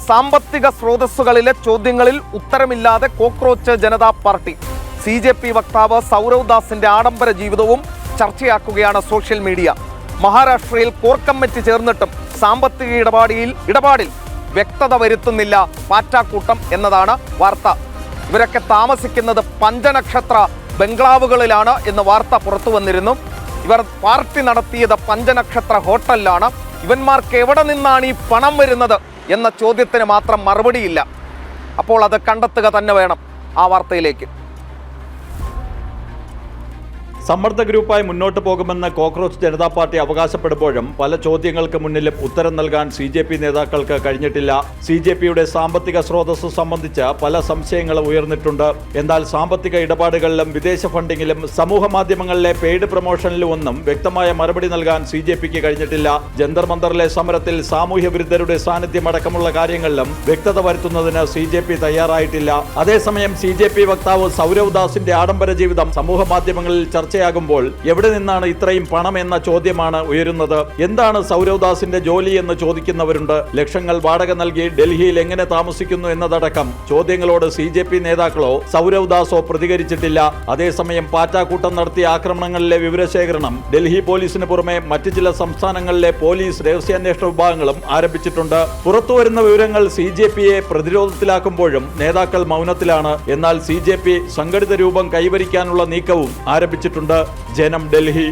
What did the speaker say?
സാമ്പത്തിക സ്രോതസ്സുകളിലെ ചോദ്യങ്ങളിൽ ഉത്തരമില്ലാതെ cockroach Janata party. CJP വക്താവ് സൗരവ് ദാസിന്റെ ആഡംബര ജീവിതവും ചർച്ചയാക്കുകയാണ് സോഷ്യൽ മീഡിയ. മഹാരാഷ്ട്രയിൽ കോർ കമ്മിറ്റി ചേർന്നിട്ടും സാമ്പത്തിക ഇടപാടിൽ വ്യക്തത വരുത്തുന്നില്ല പാറ്റാക്കൂട്ടം എന്നതാണ് വാർത്ത. ഇവരൊക്കെ താമസിക്കുന്നത് പഞ്ചനക്ഷത്ര ബംഗ്ലാവുകളിലാണ് എന്ന് വാർത്ത പുറത്തു വന്നിരുന്നു. ഇവർ പാർട്ടി നടത്തിയത് പഞ്ചനക്ഷത്ര ഹോട്ടലിലാണ്. ഇവന്മാർക്ക് എവിടെ നിന്നാണ് ഈ പണം വരുന്നത് എന്ന ചോദ്യത്തിന് മാത്രം മറുപടിയില്ല. അപ്പോൾ അത് കണ്ടെത്തുക തന്നെ വേണം. ആ വാർത്തയിലേക്ക്. സമ്മർദ്ദ ഗ്രൂപ്പായി മുന്നോട്ട് പോകുമെന്ന് കോക്രോച്ച് ജനതാ പാർട്ടി അവകാശപ്പെടുമ്പോഴും പല ചോദ്യങ്ങൾക്ക് മുന്നിലും ഉത്തരം നൽകാൻ CJP നേതാക്കൾക്ക് കഴിഞ്ഞിട്ടില്ല. CJPയുടെ സാമ്പത്തിക സ്രോതസ് സംബന്ധിച്ച് പല സംശയങ്ങളും ഉയർന്നിട്ടുണ്ട്. എന്നാൽ സാമ്പത്തിക ഇടപാടുകളിലും വിദേശ ഫണ്ടിങ്ങിലും സമൂഹ മാധ്യമങ്ങളിലെ പെയ്ഡ് പ്രൊമോഷനിലും ഒന്നും വ്യക്തമായ മറുപടി നൽകാൻ CJPക്ക് കഴിഞ്ഞിട്ടില്ല. ജന്തർ മന്ദറിലെ സമരത്തിൽ സാമൂഹ്യ വിരുദ്ധരുടെ സാന്നിധ്യം അടക്കമുള്ള കാര്യങ്ങളിലും വ്യക്തത വരുത്തുന്നതിന് CJP തയ്യാറായിട്ടില്ല. അതേസമയം CJP വക്താവ് സൗരവ് ദാസിന്റെ ആഡംബര ജീവിതം സമൂഹ മാധ്യമങ്ങളിൽ ചർച്ചയാകുമ്പോൾ എവിടെ നിന്നാണ് ഇത്രയും പണം എന്ന ചോദ്യമാണ് ഉയരുന്നത്. എന്താണ് സൗരവ് ദാസിന്റെ ജോലി എന്ന് ചോദിക്കുന്നവരുണ്ട്. ലക്ഷങ്ങൾ വാടക നൽകി ഡൽഹിയിൽ എങ്ങനെ താമസിക്കുന്നു എന്നതടക്കം ചോദ്യങ്ങളോട് CJP നേതാക്കളോ സൗരവ് ദാസോ പ്രതികരിച്ചിട്ടില്ല. അതേസമയം പാറ്റാക്കൂട്ടം നടത്തിയ ആക്രമണങ്ങളിലെ വിവരശേഖരണം ഡൽഹി പോലീസിന് പുറമെ മറ്റ് ചില സംസ്ഥാനങ്ങളിലെ പോലീസ് രഹസ്യാന്വേഷണ വിഭാഗങ്ങളും ആരംഭിച്ചിട്ടുണ്ട്. പുറത്തുവരുന്ന വിവരങ്ങൾ CJPയെ പ്രതിരോധത്തിലാക്കുമ്പോഴും നേതാക്കൾ മൗനത്തിലാണ്. എന്നാൽ CJP സംഘടിത രൂപം കൈവരിക്കാനുള്ള നീക്കവും ആരംഭിച്ചിട്ടുണ്ട്. ജനം, ഡൽഹി.